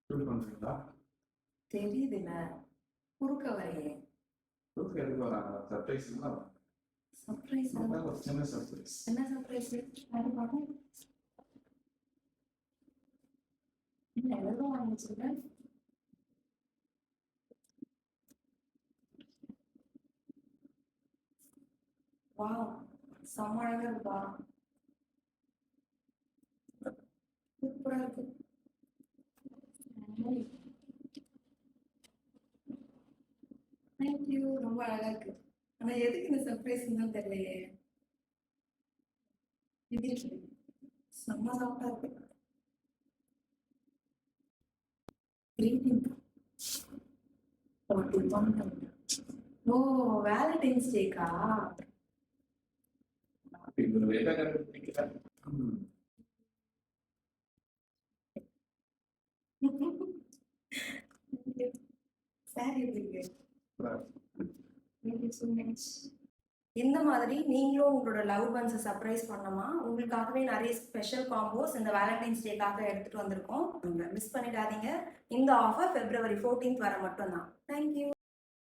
Shoot பண்றீங்களா? தெரியுதுல்ல, குறுக்க வரையே. ஷூட் எதுக்கு வராங்க? சர்ப்ரைஸ்ங்களா? சர்ப்ரைஸ். ஒரு சின்ன சர்ப்ரைஸ். என்ன சர்ப்ரைஸ்? யாரு பார்ப்போம். என்ன எவ்வளோ வாங்கி வச்சிருக்கேன்? வா, செம்ம அழகா இருக்கா. சூப்பரா இருக்கு. தேங்க்யூ, ரொம்ப அழகா இருக்கு. ஆனா எதுக்கு இந்த சர்ப்ரைஸ் தான் தெரியலையே. இது செம்ம சாஃப்டா இருக்கு. கிரீட்டிங். ஓ, வேலண்டைன்ஸ் டேக்கா? இவர் வேலை கண்டுபிடிக்கிறார். சாரி இருக்கு. Thank you so much. இந்த மாதிரி நீங்களும் உங்களோட லவ் ஒன்ஸை சர்ப்ரைஸ் பண்ணணுமா? உங்களுக்காகவே நிறைய ஸ்பெஷல் காம்போஸ் இந்த வேலண்டைன்ஸ் டேக்காக எடுத்துட்டு வந்திருக்கோம். மிஸ் பண்ணிடாதீங்க. இந்த ஆஃபர் February 14th வர மட்டும்தான். தேங்க்யூ.